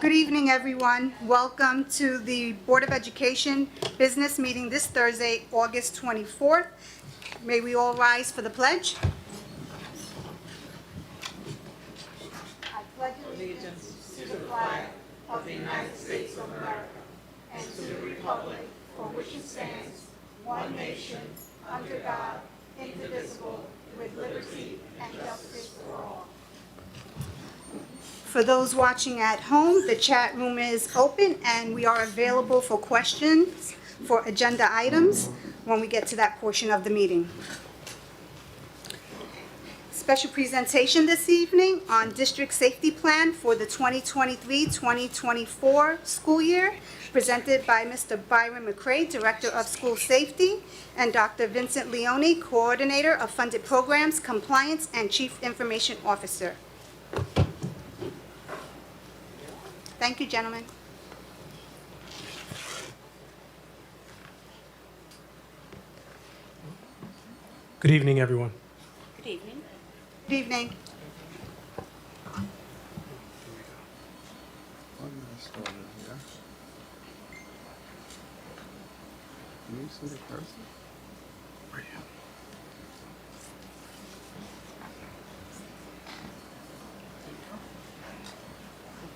Good evening, everyone. Welcome to the Board of Education business meeting this Thursday, August 24th. May we all rise for the pledge. I pledge allegiance to the flag of the United States of America and to the republic for which it stands, one nation, under God, indivisible, with liberty and justice for all. For those watching at home, the chat room is open and we are available for questions for agenda items when we get to that portion of the meeting. Special presentation this evening on district safety plan for the 2023-2024 school year, presented by Mr. Byron McCray, Director of School Safety, and Dr. Vincent Leone, Coordinator of Funded Programs, Compliance, and Chief Information Officer. Thank you, gentlemen. Good evening, everyone. Good evening. Good evening. I'm gonna start it here. Can you see the person? Right here.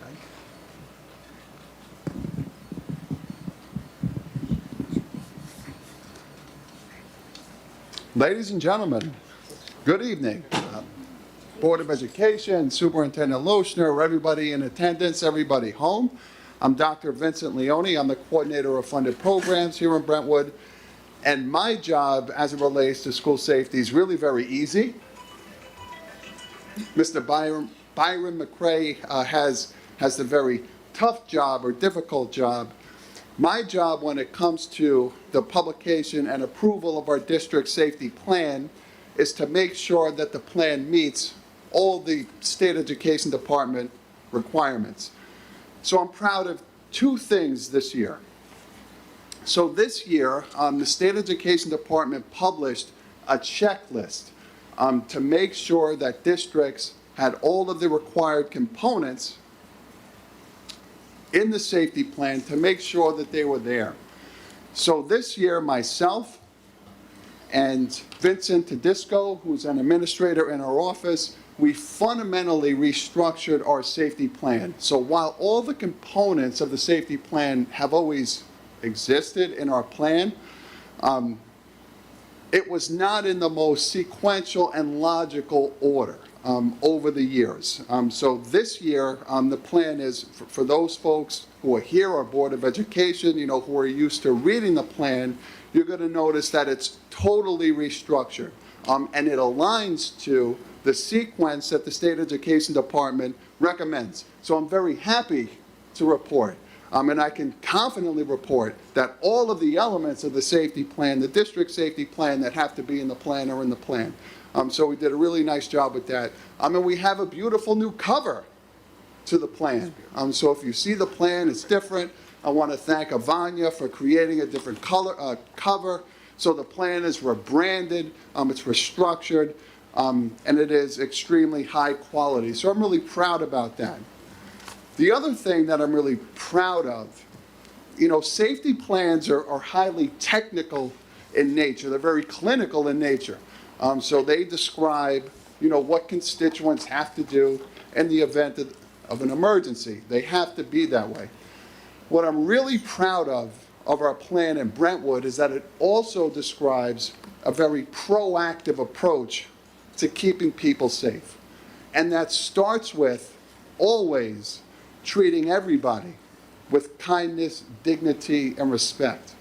Okay. Ladies and gentlemen, good evening. Board of Education, Superintendent Lochner, everybody in attendance, everybody home. I'm Dr. Vincent Leone. I'm the Coordinator of Funded Programs here in Brentwood. And my job as it relates to school safety is really very easy. Mr. Byron McCray has the very tough job or difficult job. My job when it comes to the publication and approval of our district safety plan is to make sure that the plan meets all the State Education Department requirements. So I'm proud of two things this year. So this year, the State Education Department published a checklist to make sure that districts had all of the required components in the safety plan to make sure that they were there. So this year, myself and Vincent Tedisco, who's an administrator in our office, we fundamentally restructured our safety plan. So while all the components of the safety plan have always existed in our plan, it was not in the most sequential and logical order over the years. So this year, the plan is for those folks who are here, our Board of Education, who are used to reading the plan, you're going to notice that it's totally restructured. And it aligns to the sequence that the State Education Department recommends. So I'm very happy to report, and I can confidently report that all of the elements of the safety plan, the district safety plan that have to be in the plan are in the plan. So we did a really nice job with that. And we have a beautiful new cover to the plan. So if you see the plan, it's different. I want to thank Avanya for creating a different color cover. So the plan is rebranded, it's restructured, and it is extremely high quality. So I'm really proud about that. The other thing that I'm really proud of, safety plans are highly technical in nature. They're very clinical in nature. So they describe, what constituents have to do in the event of an emergency. They have to be that way. What I'm really proud of our plan in Brentwood is that it also describes a very proactive approach to keeping people safe. And that starts with always treating everybody with kindness, dignity, and respect.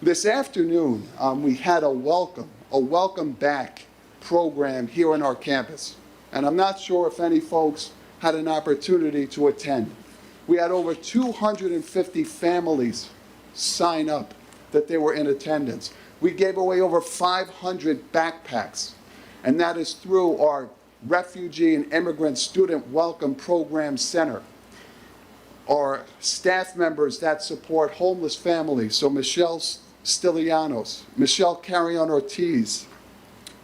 This afternoon, we had a welcome back program here on our campus. And I'm not sure if any folks had an opportunity to attend. We had over 250 families sign up that they were in attendance. We gave away over 500 backpacks, and that is through our Refugee and Immigrant Student Welcome Program Center. Our staff members that support homeless families, so Michelle Stilianos, Michelle Carrion Ortiz,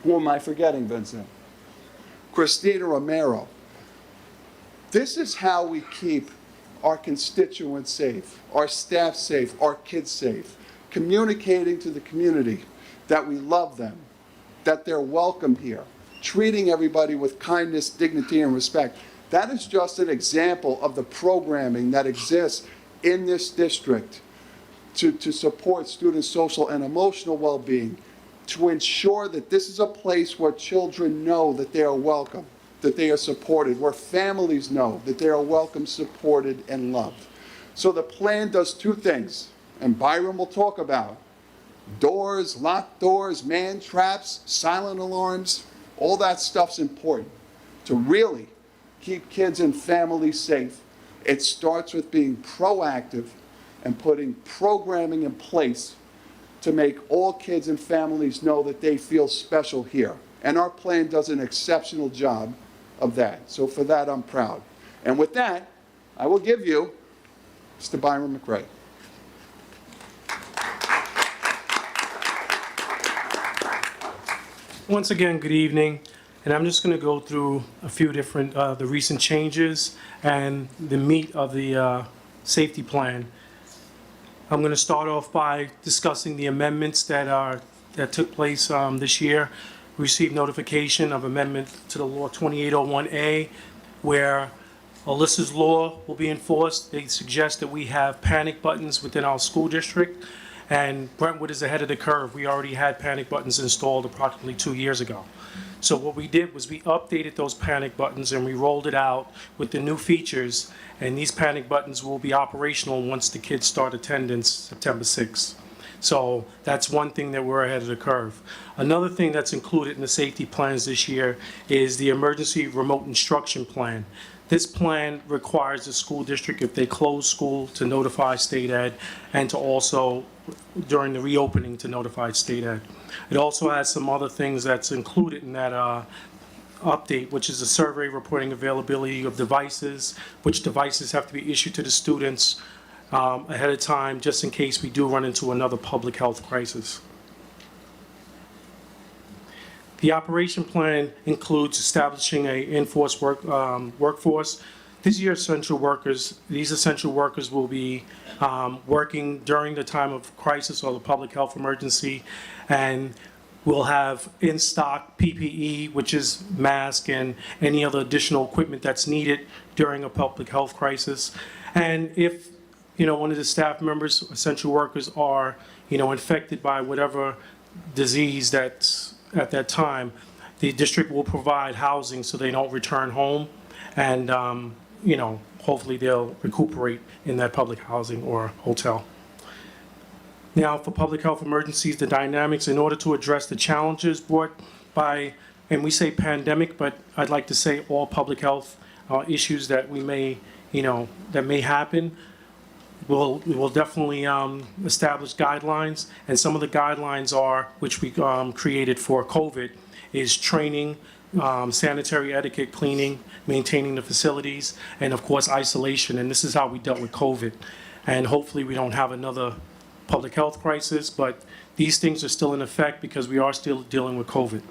who am I forgetting, Vincent? Christina Romero. This is how we keep our constituents safe, our staff safe, our kids safe, communicating to the community that we love them, that they're welcome here, treating everybody with kindness, dignity, and respect. That is just an example of the programming that exists in this district to support students' social and emotional well-being, to ensure that this is a place where children know that they are welcome, that they are supported, where families know that they are welcome, supported, and loved. So the plan does two things, and Byron will talk about: doors, locked doors, man traps, silent alarms. All that stuff's important to really keep kids and families safe. It starts with being proactive and putting programming in place to make all kids and families know that they feel special here. And our plan does an exceptional job of that. So for that, I'm proud. And with that, I will give you Mr. Byron McRae. Once again, good evening. And I'm just going to go through a few different, the recent changes and the meat of the safety plan. I'm going to start off by discussing the amendments that took place this year. We received notification of amendment to the law 2801A, where Alyssa's law will be enforced. They suggest that we have panic buttons within our school district, and Brentwood is ahead of the curve. We already had panic buttons installed approximately 2 years ago. So what we did was we updated those panic buttons and we rolled it out with the new features, and these panic buttons will be operational once the kids start attendance September 6th. So that's one thing that we're ahead of the curve. Another thing that's included in the safety plans this year is the emergency remote instruction plan. This plan requires the school district, if they close school, to notify state ed, and to also, during the reopening, to notify state ed. It also has some other things that's included in that update, which is a survey reporting availability of devices, which devices have to be issued to the students ahead of time, just in case we do run into another public health crisis. The operation plan includes establishing an in-force workforce. These essential workers will be working during the time of crisis or the public health emergency, and we'll have in-stock PPE, which is mask and any other additional equipment that's needed during a public health crisis. And if one of the staff members, essential workers, are infected by whatever disease that's at that time, the district will provide housing so they don't return home, and hopefully they'll recuperate in that public housing or hotel. Now, for public health emergencies, the dynamics, in order to address the challenges brought by, and we say pandemic, but I'd like to say all public health issues that we may, that may happen, we will definitely establish guidelines, and some of the guidelines are, which we created for COVID, is training, sanitary etiquette, cleaning, maintaining the facilities, and of course isolation. And this is how we dealt with COVID. And hopefully we don't have another public health crisis, but these things are still in effect because we are still dealing with COVID.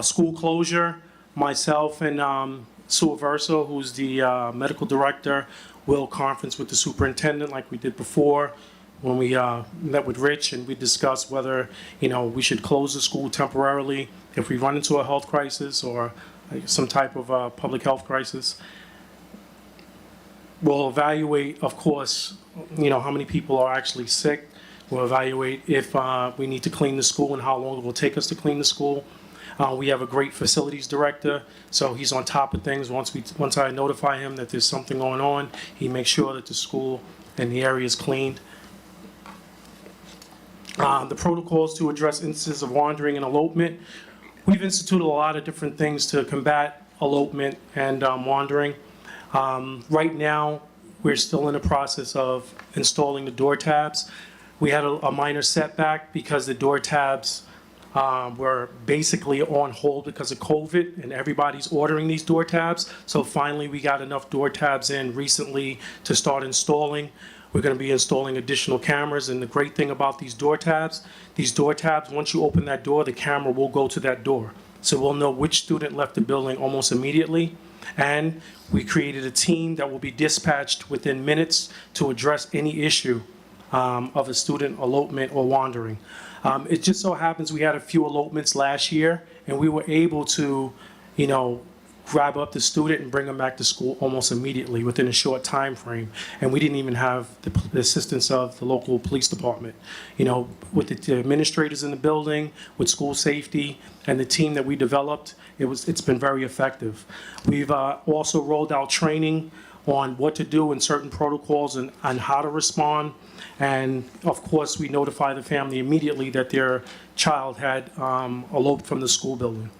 School closure, myself and Sue Averso, who's the medical director, will conference with the superintendent like we did before when we met with Rich, and we discussed whether we should close the school temporarily if we run into a health crisis or some type of public health crisis. We'll evaluate, of course, how many people are actually sick. We'll evaluate if we need to clean the school and how long it will take us to clean the school. We have a great facilities director, so he's on top of things. Once I notify him that there's something going on, he makes sure that the school and the area is cleaned. The protocols to address instances of wandering and elopement. We've instituted a lot of different things to combat elopement and wandering. Right now, we're still in the process of installing the door tabs. We had a minor setback because the door tabs were basically on hold because of COVID, and everybody's ordering these door tabs. So finally, we got enough door tabs in recently to start installing. We're going to be installing additional cameras, and the great thing about these door tabs, once you open that door, the camera will go to that door. so we'll know which student left the building almost immediately. And we created a team that will be dispatched within minutes to address any issue of a student elopement or wandering. It just so happens we had a few elopements last year, and we were able to, grab up the student and bring them back to school almost immediately within a short time frame. And we didn't even have the assistance of the local police department. With the administrators in the building, with school safety, and the team that we developed, it's been very effective. We've also rolled out training on what to do in certain protocols and on how to respond. And of course, we notify the family immediately that their child had eloped from the school building.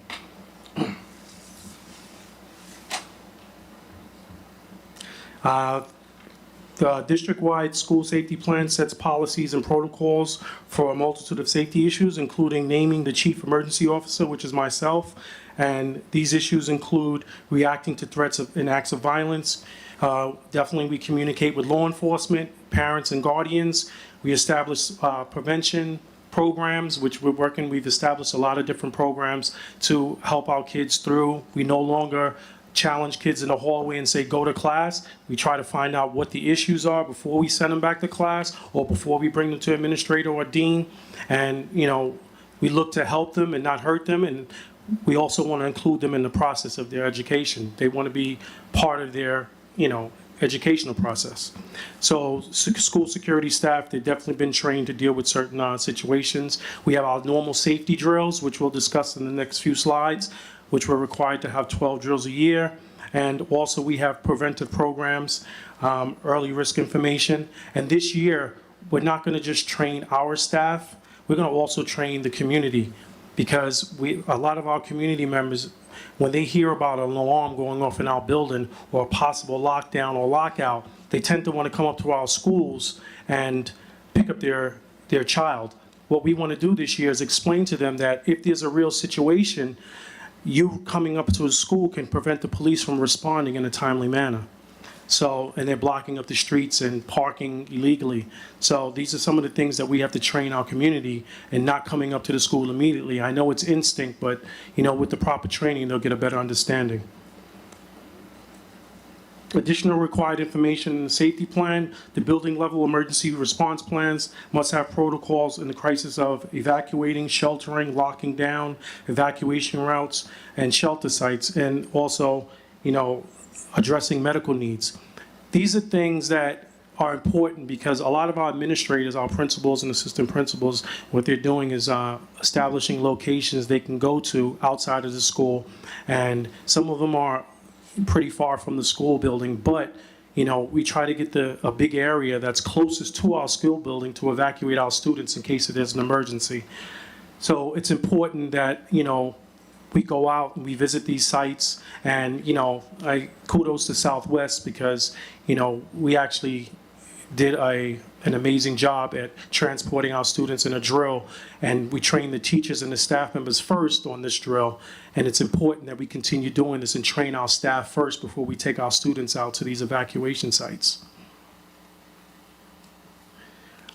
The district-wide school safety plan sets policies and protocols for a multitude of safety issues, including naming the chief emergency officer, which is myself. And these issues include reacting to threats and acts of violence. Definitely we communicate with law enforcement, parents and guardians. We establish prevention programs, which we've established a lot of different programs to help our kids through. We no longer challenge kids in the hallway and say, go to class. We try to find out what the issues are before we send them back to class or before we bring them to administrator or dean. And, we look to help them and not hurt them. And we also want to include them in the process of their education. They want to be part of their, educational process. So school security staff, they've definitely been trained to deal with certain situations. We have our normal safety drills, which we'll discuss in the next few slides, which we're required to have 12 drills a year. And also we have preventive programs, early risk information. And this year, we're not going to just train our staff, we're going to also train the community, because a lot of our community members, when they hear about an alarm going off in our building or a possible lockdown or lockout, they tend to want to come up to our schools and pick up their child. What we want to do this year is explain to them that if there's a real situation, you coming up to a school can prevent the police from responding in a timely manner. And they're blocking up the streets and parking illegally. So these are some of the things that we have to train our community, and not coming up to the school immediately. I know it's instinct, but with the proper training, they'll get a better understanding. Additional required information in the safety plan: the building level emergency response plans must have protocols in the crisis of evacuating, sheltering, locking down, evacuation routes, and shelter sites, and also, addressing medical needs. These are things that are important because a lot of our administrators, our principals and assistant principals, what they're doing is establishing locations they can go to outside of the school, and some of them are pretty far from the school building, but we try to get a big area that's closest to our school building to evacuate our students in case there's an emergency. So it's important that we go out and we visit these sites, and I kudos to Southwest because we actually did an amazing job at transporting our students in a drill, and we train the teachers and the staff members first on this drill. And it's important that we continue doing this and train our staff first before we take our students out to these evacuation sites.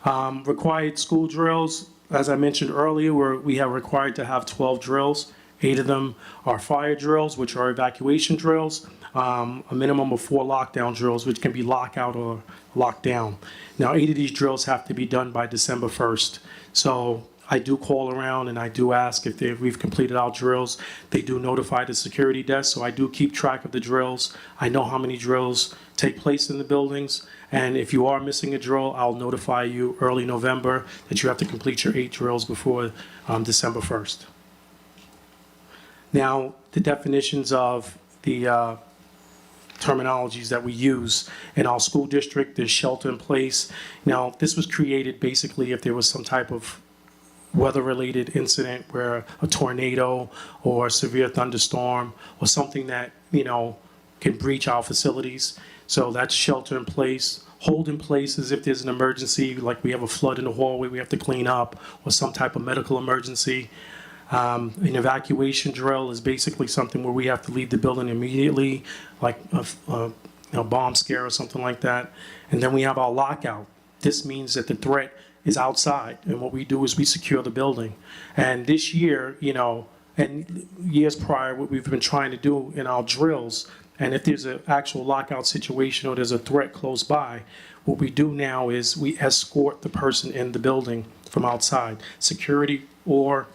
Required school drills, as I mentioned earlier, we have required to have 12 drills. 8 of them are fire drills, which are evacuation drills, a minimum of 4 lockdown drills, which can be lockout or lockdown. Now, 8 of these drills have to be done by December 1st. So I do call around and I do ask if we've completed our drills. They do notify the security desk, so I do keep track of the drills. I know how many drills take place in the buildings. And if you are missing a drill, I'll notify you early November that you have to complete your 8 drills before December 1st. Now, the definitions of the terminologies that we use in our school district: there's shelter in place. Now, this was created basically if there was some type of weather-related incident where a tornado or a severe thunderstorm or something that, can breach our facilities. So that's shelter in place. Hold in place is if there's an emergency, like we have a flood in the hallway we have to clean up, or some type of medical emergency. An evacuation drill is basically something where we have to leave the building immediately, like a bomb scare or something like that. And then we have our lockout. This means that the threat is outside, and what we do is we secure the building. And this year, And years prior, what we've been trying to do in our drills, and if there's an actual lockout situation or there's a threat close by, what we do now is we escort the person in the building from outside. Security or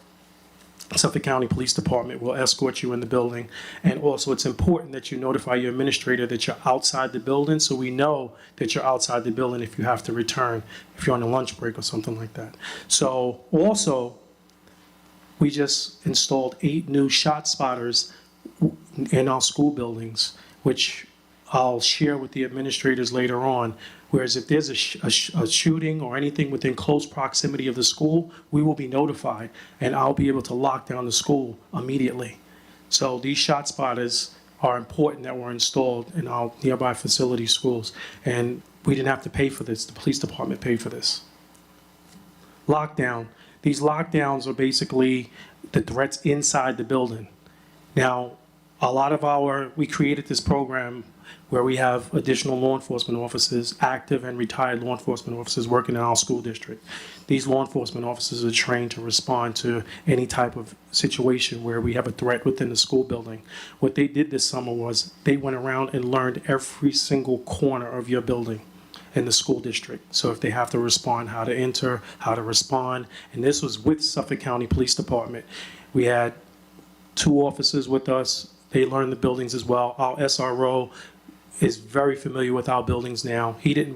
Suffolk County Police Department will escort you in the building. And also, it's important that you notify your administrator that you're outside the building, so we know that you're outside the building if you have to return, if you're on a lunch break or something like that. So also, we just installed 8 new shot spotters in our school buildings, which I'll share with the administrators later on. Whereas if there's a shooting or anything within close proximity of the school, we will be notified, and I'll be able to lock down the school immediately. So these shot spotters are important that were installed in our nearby facility schools, and we didn't have to pay for this. The police department paid for this. Lockdown. These lockdowns are basically the threats inside the building. Now, we created this program where we have additional law enforcement officers, active and retired law enforcement officers working in our school district. These law enforcement officers are trained to respond to any type of situation where we have a threat within the school building. What they did this summer was they went around and learned every single corner of your building in the school district. So if they have to respond, how to enter, how to respond. And this was with Suffolk County Police Department. We had 2 officers with us. They learned the buildings as well. Our SRO is very familiar with our buildings now. He didn't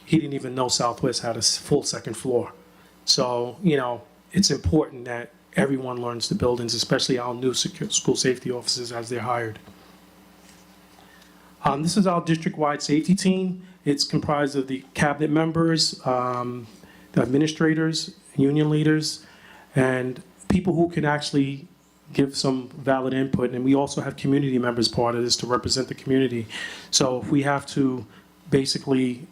even know Southwest had a full 2nd floor. So, it's important that everyone learns the buildings, especially our new school safety officers as they're hired. This is our district-wide safety team. It's comprised of the cabinet members, the administrators, union leaders, and people who can actually give some valid input. And we also have community members part of this to represent the community. So if we have to basically,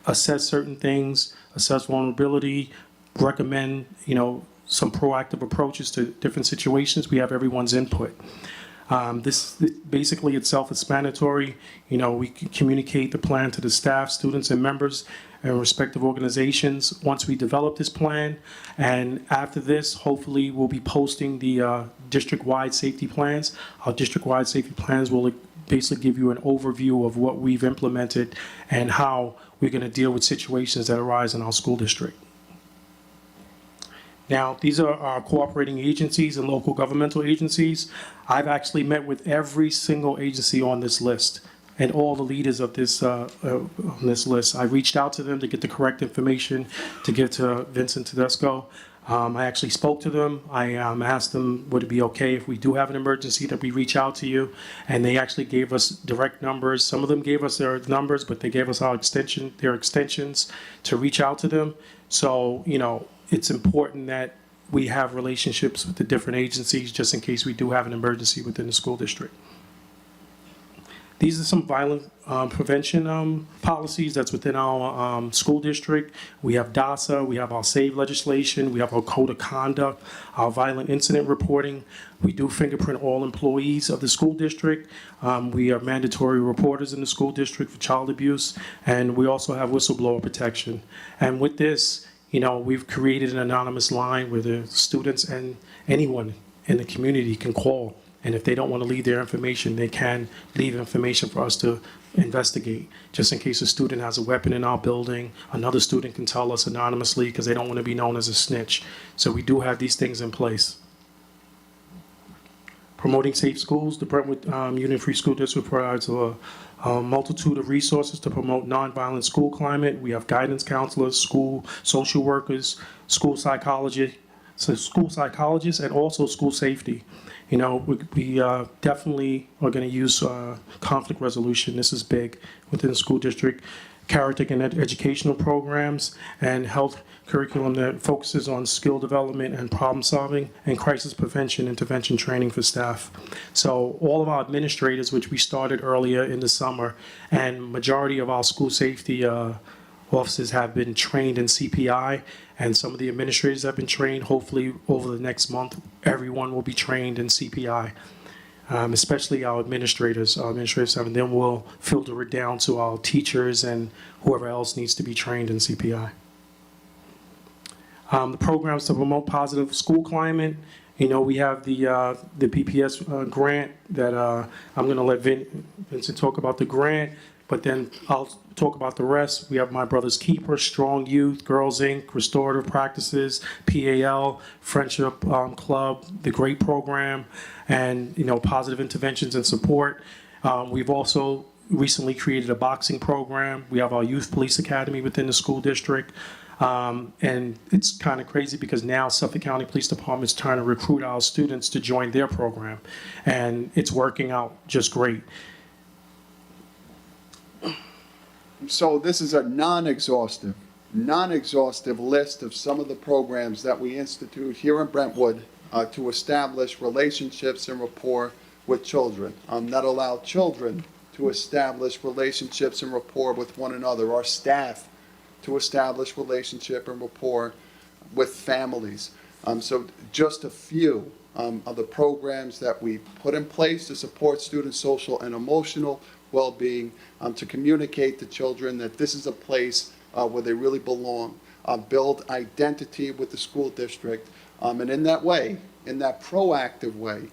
assess certain things, assess vulnerability, recommend, some proactive approaches to different situations, we have everyone's input. This basically it's self-explanatory. We can communicate the plan to the staff, students, and members and respective organizations once we develop this plan. And after this, hopefully, we'll be posting the district-wide safety plans. Our district-wide safety plans will basically give you an overview of what we've implemented and how we're going to deal with situations that arise in our school district. Now, these are our cooperating agencies and local governmental agencies. I've actually met with every single agency on this list and all the leaders of this on this list. I reached out to them to get the correct information to give to Vincent Tedesco. I actually spoke to them. I asked them, would it be okay if we do have an emergency that we reach out to you? And they actually gave us direct numbers. Some of them gave us their numbers, but they gave us their extensions to reach out to them. So, it's important that we have relationships with the different agencies just in case we do have an emergency within the school district. These are some violent prevention policies that's within our school district. We have DASA, we have our SAVE legislation, we have our code of conduct, our violent incident reporting. We do fingerprint all employees of the school district. We are mandatory reporters in the school district for child abuse, and we also have whistleblower protection. And with this, we've created an anonymous line where the students and anyone in the community can call. And if they don't want to leave their information, they can leave information for us to investigate. Just in case a student has a weapon in our building, another student can tell us anonymously because they don't want to be known as a snitch. So we do have these things in place. Promoting safe schools, the Brentwood Union Free School District provides a multitude of resources to promote nonviolent school climate. We have guidance counselors, school social workers, school psychologists, and also school safety. We definitely are going to use conflict resolution. This is big within the school district. Character and educational programs and health curriculum that focuses on skill development and problem solving and crisis prevention intervention training for staff. So all of our administrators, which we started earlier in the summer, and majority of our school safety officers have been trained in CPI, and some of the administrators have been trained. Hopefully over the next month, everyone will be trained in CPI. Especially our administrators. Our administrators have, and then we'll filter it down to our teachers and whoever else needs to be trained in CPI. The programs to promote positive school climate You know, we have the PPS grant that I'm going to let Vincent talk about the grant, but then I'll talk about the rest. We have My Brother's Keeper, Strong Youth, Girls Inc., Restorative Practices, PAL, Friendship Club, the GREAT program, and, you know, positive interventions and support. We've also recently created a boxing program. We have our Youth Police Academy within the school district. And it's kind of crazy because now Suffolk County Police Department is trying to recruit our students to join their program. And it's working out just great. So this is a non-exhaustive list of some of the programs that we institute here in Brentwood to establish relationships and rapport with children, that allow children to establish relationships and rapport with one another, our staff to establish relationship and rapport with families. So just a few of the programs that we put in place to support students' social and emotional well-being, to communicate to children that this is a place where they really belong, build identity with the school district, and in that way, in that proactive way,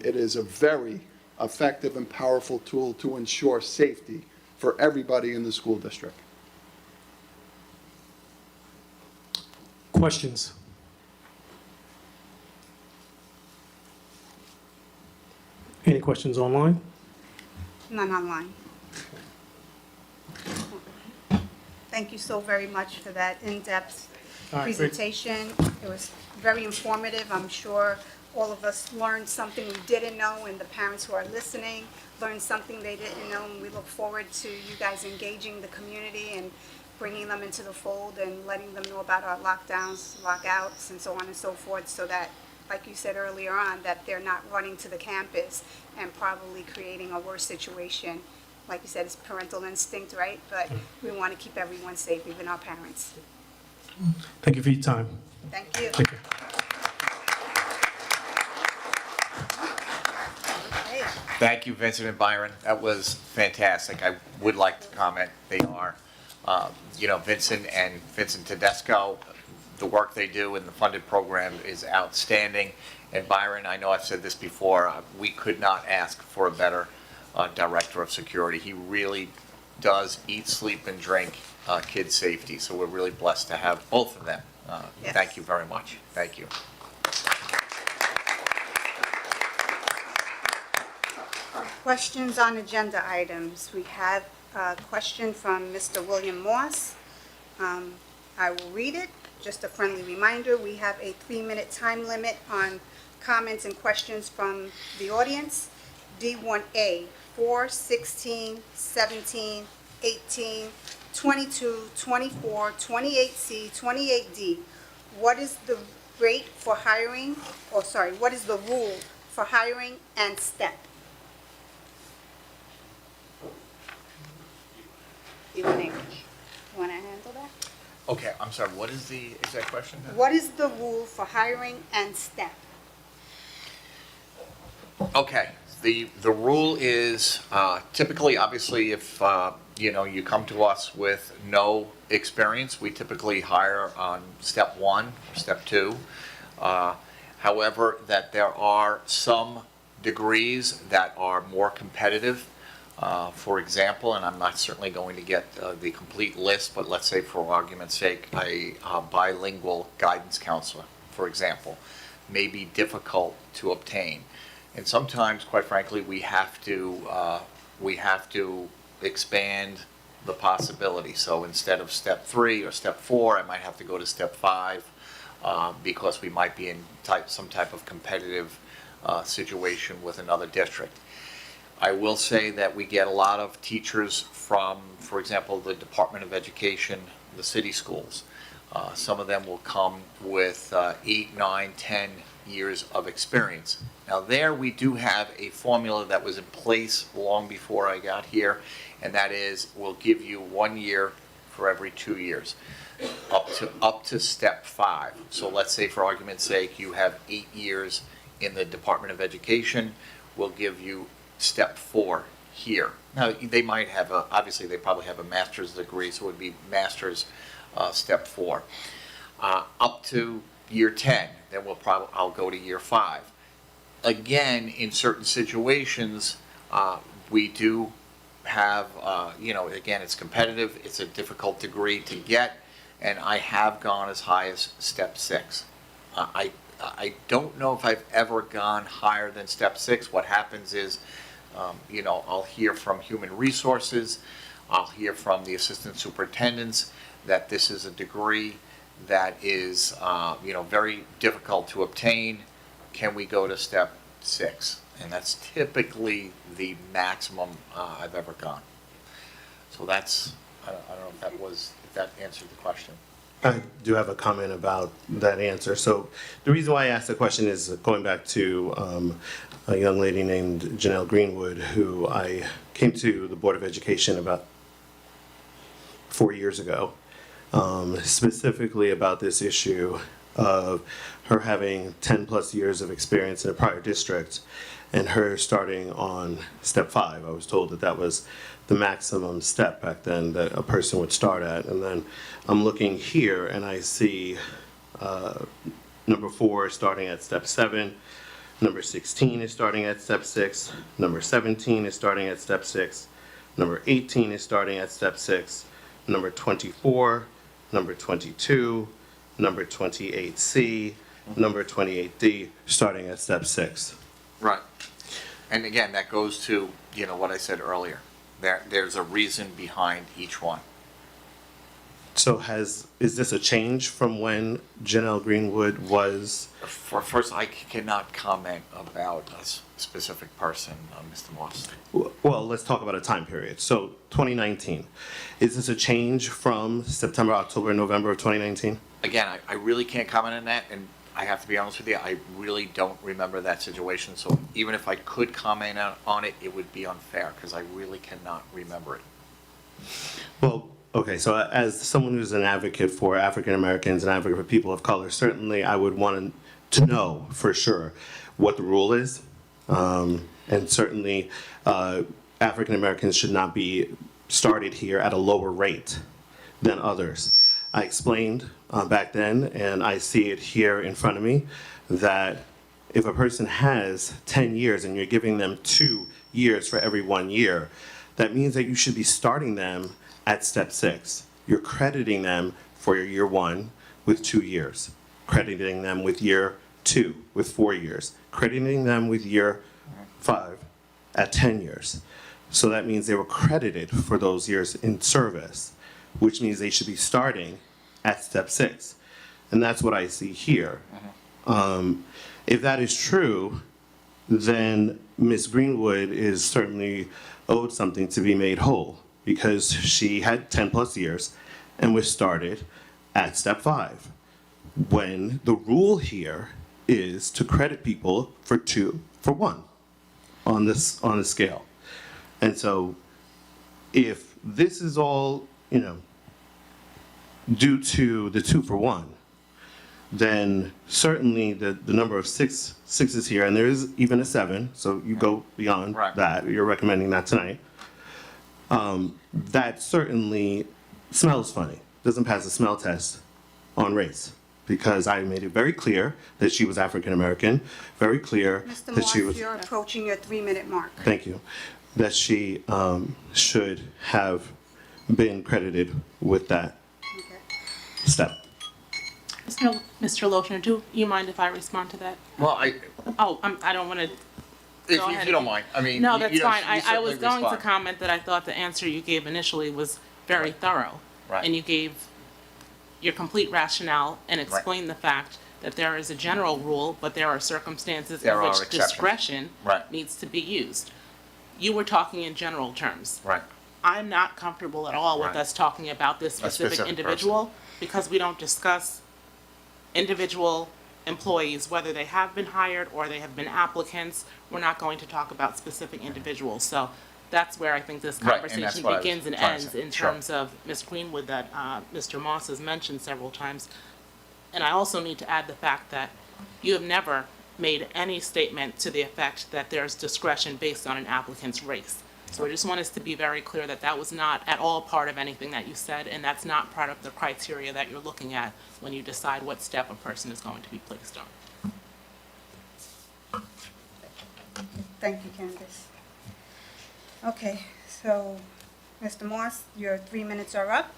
it is a very effective and powerful tool to ensure safety for everybody in the school district. Questions? Any questions online? None online. Thank you so very much for that in-depth All right, great. presentation. It was very informative. I'm sure all of us learned something we didn't know, and the parents who are listening learned something they didn't know. And we look forward to you guys engaging the community and bringing them into the fold and letting them know about our lockdowns, lockouts, and so on and so forth, so that, like you said earlier on, that they're not running to the campus and probably creating a worse situation. Like you said, it's parental instinct, right? But we want to keep everyone safe, even our parents. Thank you for your time. Thank you. Take care. Okay. Thank you, Vincent and Byron. That was fantastic. I would like to comment. They are, Vincent Tedesco, the work they do in the funded program is outstanding. And Byron, I know I've said this before, we could not ask for a better director of security. He really does eat, sleep, and drink kid safety. So we're really blessed to have both of them. Yes. Thank you very much. Thank you. Questions on agenda items. We have a question from Mr. William Moss. I will read it. Just a friendly reminder, we have a 3-minute time limit on comments and questions from the audience. D1A, 4, 16, 17, 18, 22, 24, 28C, 28D. What is the rate for hiring, what is the rule for hiring and step? D1A, you want to handle that? Okay, I'm sorry, what is the exact question? What is the rule for hiring and step? Okay, the rule is typically, obviously, if you come to us with no experience, we typically hire on step 1, step 2. However, that there are some degrees that are more competitive. For example, and I'm not certainly going to get the complete list, but let's say for argument's sake, a bilingual guidance counselor, for example, may be difficult to obtain. And sometimes, quite frankly, we have to expand the possibility. So instead of step 3 or step 4, I might have to go to step 5 because we might be in some type of competitive situation with another district. I will say that we get a lot of teachers from, for example, the Department of Education, the city schools. Some of them will come with 8, 9, 10 years of experience. Now there we do have a formula that was in place long before I got here, and that is we'll give you 1 year for every 2 years, up to step 5. So let's say for argument's sake you have 8 years in the Department of Education, we'll give you step 4 here. Now they might have obviously they probably have a master's degree, so it would be master's step 4. Up to year 10, then I'll go to year 5. Again, in certain situations, we do have, again, it's competitive, it's a difficult degree to get, and I have gone as high as step 6. I don't know if I've ever gone higher than step 6. What happens is, I'll hear from human resources, I'll hear from the assistant superintendents that this is a degree that is, very difficult to obtain. Can we go to step 6? And that's typically the maximum I've ever gone. So that's, I don't know if that answered the question. I do have a comment about that answer. So the reason why I asked the question is going back to a young lady named Janelle Greenwood, who I came to the Board of Education about 4 years ago, specifically about this issue of her having 10 plus years of experience in a prior district and her starting on step 5. I was told that that was the maximum step back then that a person would start at. And then I'm looking here and I see number 4 starting at step 7, number 16 is starting at step 6, number 17 is starting at step 6, number 18 is starting at step 6, number 24, number 22, number 28C, number 28D, starting at step 6. Right. And again, that goes to, what I said earlier. There's a reason behind each one. So is this a change from when Janelle Greenwood was? First, I cannot comment about a specific person, Mr. Moss. Well, let's talk about a time period. So 2019, is this a change from September, October, November of 2019? Again, I really can't comment on that, and I have to be honest with you, I really don't remember that situation. So even if I could comment on it, it would be unfair because I really cannot remember it. Well, okay, so as someone who's an advocate for African Americans and advocate for people of color, certainly I would want to know for sure what the rule is. And certainly African Americans should not be started here at a lower rate than others. I explained back then, and I see it here in front of me, that if a person has 10 years and you're giving them 2 years for every 1 year, that means that you should be starting them at step 6. You're crediting them for your year 1 with 2 years, crediting them with year 2 with 4 years, crediting them with year 5 at 10 years. So that means they were credited for those years in service, which means they should be starting at step 6. And that's what I see here. If that is true, then Ms. Greenwood is certainly owed something to be made whole because she had 10 plus years and was started at step 5. When the rule here is to credit people for 2 for 1 on the scale. And so if this is all, due to the 2 for 1, then certainly the number of sixes here, and there is even a 7, so you go beyond Right. that. You're recommending that tonight. That certainly smells funny. Doesn't pass the smell test on race because I made it very clear that she was African American, very clear Mr. that she Moss, was. you're approaching your 3-minute mark. Thank you. That she should have been credited with that Okay. step. Mr. Lochner, do you mind if I respond to that? Well, I don't want to. if you don't mind, I mean. No, you- that's you know, fine. you I certainly was going to respond. comment that I thought the answer you gave initially was very thorough. Right. And you gave your complete rationale and explained the fact that there is a general rule, but there are circumstances in There are which exceptions. discretion Right. needs to be used. You were talking in general terms. Right. I'm not comfortable at all with Right. us talking about this specific specific individual because we don't discuss individual employees, whether they have been hired or they have been applicants. We're not going to talk about specific individuals. So that's where I think this Right, and that's conversation what I was begins and trying to ends say. in Sure. terms of Ms. Greenwood that Mr. Moss has mentioned several times. And I also need to add the fact that you have never made any statement to the effect that there's discretion based on an applicant's race. So I just want us to be very clear that that was not at all part of anything that you said, and that's not part of the criteria that you're looking at when you decide what step a person is going to be placed on. Thank you, Candace. Okay, so, Mr. Moss, your 3 minutes are up.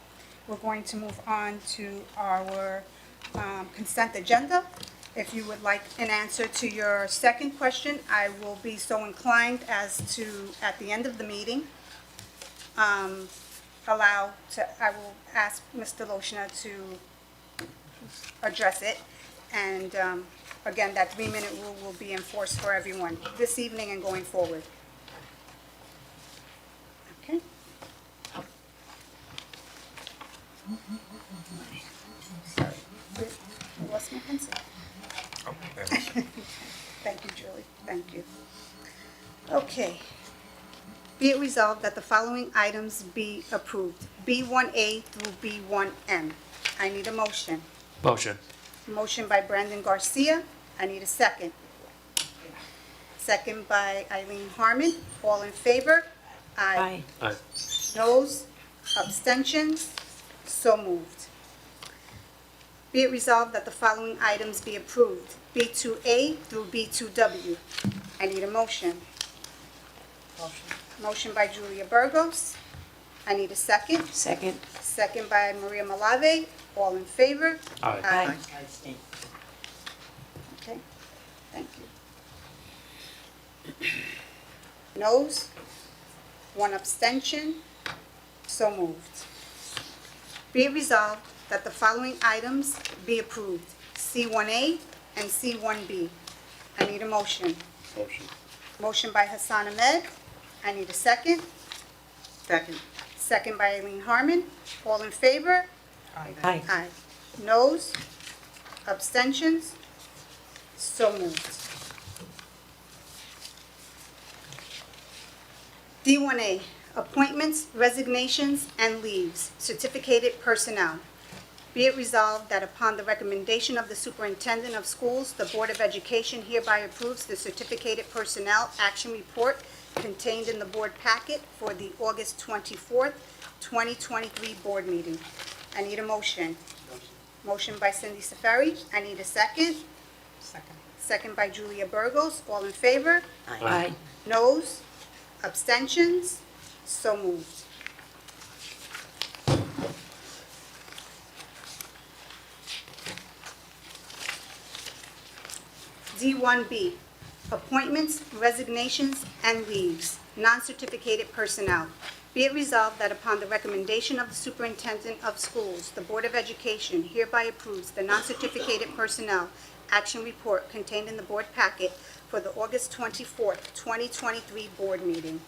We're going to move on to our consent agenda. If you would like an answer to your second question, I will be so inclined as to, at the end of the meeting, I will ask Mr. Loshna to address it. And again, that 3-minute rule will be enforced for everyone this evening and going forward. Okay? Sorry, I lost my pencil. Thank you, Julie, thank you. Okay. Be it resolved that the following items be approved, B1A through B1M. I need a motion. Motion. Motion by Brandon Garcia. I need a second. Second by Eileen Harmon. All in favor? Aye. Aye. Noes? Abstentions? So moved. Be it resolved that the following items be approved, B2A through B2W. I need a motion. Motion by Julia Burgos. I need a second. Second. Second by Maria Malave. All in favor? Aye. Aye. Okay, thank you. Noes? One abstention? So moved. Be it resolved that the following items be approved, C1A and C1B. I need a motion. Motion. Motion by Hassan Ahmed. I need a second. Second. Second by Eileen Harmon. All in favor? Aye. Aye. Noes? Abstentions? So moved. D1A, appointments, resignations, and leaves, certificated personnel. Be it resolved that upon the recommendation of the superintendent of schools, the Board of Education hereby approves the certificated personnel action report contained in the board packet for the August 24th, 2023 board meeting. I need a motion. Motion by Cindy Safari. I need a second. Second. Second by Julia Burgos. All in favor? Aye. Noes? Abstentions? So moved. D1B, appointments, resignations, and leaves, non-certificated personnel. Be it resolved that upon the recommendation of the superintendent of schools, the Board of Education hereby approves the non-certificated personnel action report contained in the board packet for the August 24th, 2023 board meeting.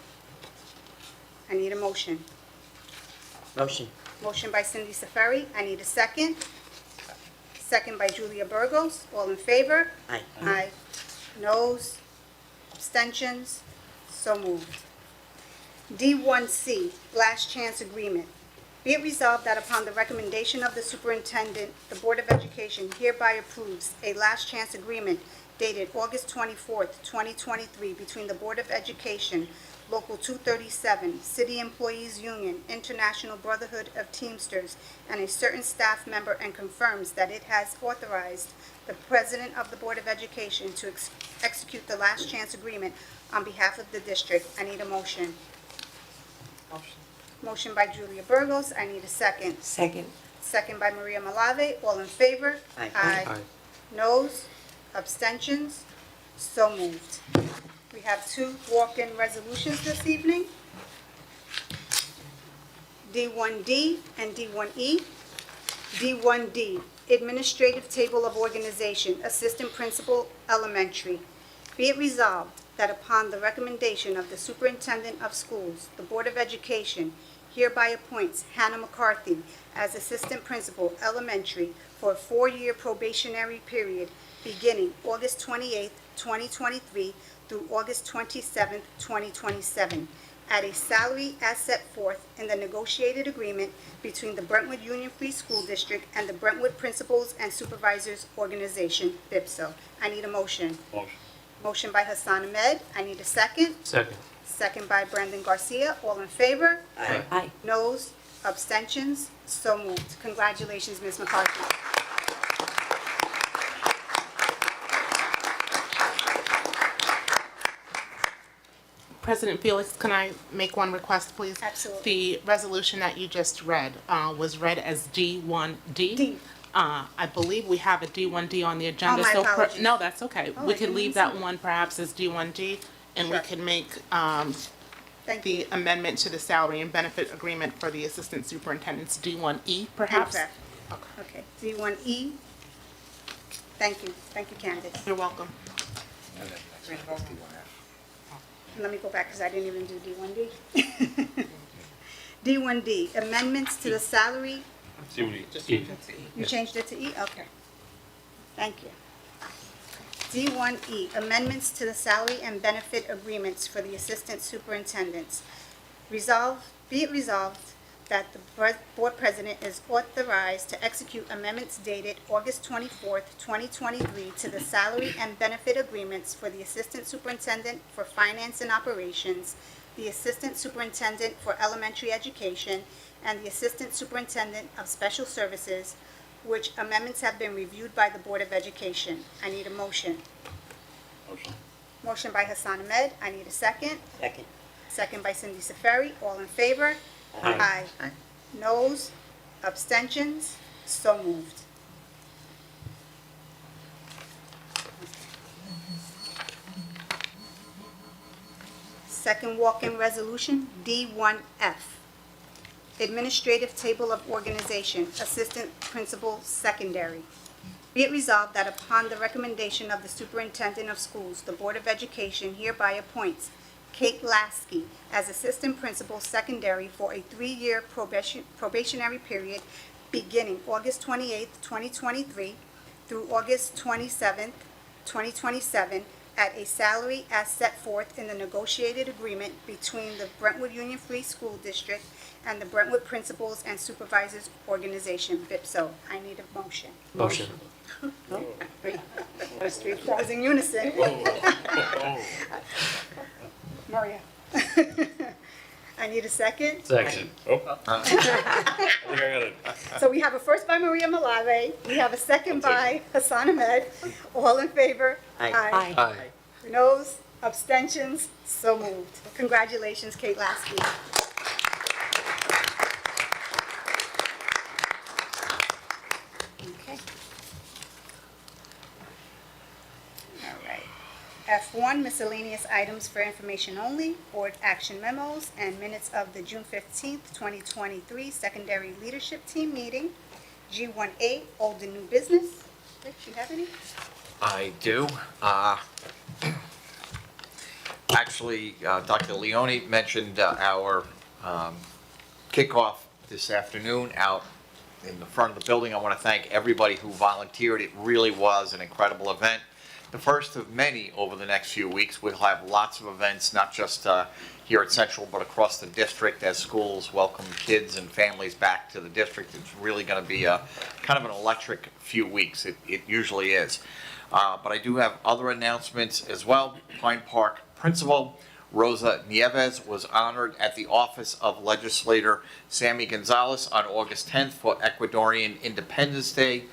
I need a motion. Motion. Motion by Cindy Safari. I need a second. Second by Julia Burgos. All in favor? Aye. Aye. Noes? Abstentions? So moved. D1C, last chance agreement. Be it resolved that upon the recommendation of the superintendent, the Board of Education hereby approves a last chance agreement dated August 24th, 2023, between the Board of Education, Local 237, City Employees Union, International Brotherhood of Teamsters, and a certain staff member, and confirms that it has authorized the President of the Board of Education to execute the last chance agreement on behalf of the district. I need a motion. Motion. Motion by Julia Burgos. I need a second. Second. Second by Maria Malave. All in favor? Aye. Aye. Noes? Abstentions? So moved. We have two walk-in resolutions this evening. D1D and D1E. D1D, Administrative Table of Organization, Assistant Principal, Elementary. Be it resolved that upon the recommendation of the Superintendent of Schools, the Board of Education hereby appoints Hannah McCarthy as Assistant Principal, Elementary, for a 4-year probationary period beginning August 28th, 2023 through August 27th, 2027, at a salary as set forth in the negotiated agreement between the Brentwood Union Free School District and the Brentwood Principals and Supervisors Organization, BIPSO. I need a motion. Motion. Motion by Hassan Ahmed. I need a second. Second. second by Brendan Garcia. All in favor? Aye. Noes, abstentions, so moved. Congratulations, Ms. McCarthy. President Felix, can I make one request, please? Absolutely. The resolution that you just read was read as D1D. D. I believe we have a D1D on the agenda. Oh, my so apologies. no, that's okay. Oh, We I could didn't leave see that that. one perhaps as D1D, and we Sure. could make Thank you. the amendment to the salary and benefit agreement for the assistant superintendents D1E, perhaps? Perfect. Okay, D1E. Thank you, Candace. You're welcome. Let me go back because I didn't even do D1D. D1D, amendments to the salary. You changed it to E? Okay. Thank you. D1E, amendments to the salary and benefit agreements for the assistant superintendents. Be it resolved that the board president is authorized to execute amendments dated August 24th, 2023 to the salary and benefit agreements for the assistant superintendent for finance and operations, the assistant superintendent for elementary education, and the assistant superintendent of special services, which amendments have been reviewed by the Board of Education. I need a motion. Motion by Hassan Ahmed. I need a second. Second. Second by Cindy Seferi. All in favor? Aye. Noes? Abstentions? So moved. Second walk-in resolution, D1F. Administrative Table of Organization, Assistant Principal Secondary. Be it resolved that upon the recommendation of the Superintendent of Schools, the Board of Education hereby appoints Kate Lasky as Assistant Principal Secondary for a 3-year probationary period beginning August 28th, 2023 through August 27th, 2027, at a salary as set forth in the negotiated agreement between the Brentwood Union Free School District and the Brentwood Principals and Supervisors Organization, BIPSO. I need a motion. Motion. That was in unison. Maria. I need a second. Second. Oh. I think I got it. So we have a first by Maria Malave, we have a second by Hassan Ahmed. All in favor? Aye. Aye. Noes, abstentions, so moved. Congratulations, Kate Lasky. Okay. All right. F1, miscellaneous items for information only, board action memos, and minutes of the June 15th, 2023 Secondary Leadership Team meeting. G1A, old and new business. Rich, you have any? I do. Actually, Dr. Leone mentioned our kickoff this afternoon out in the front of the building. I want to thank everybody who volunteered. It really was an incredible event. The first of many over the next few weeks. We'll have lots of events, not just here at Central, but across the district as schools welcome kids and families back to the district. It's really going to be a kind of an electric few weeks. It usually is. But I do have other announcements as well. Pine Park Principal Rosa Nieves was honored at the office of Legislator Sammy Gonzalez on August 10th for Ecuadorian Independence Day.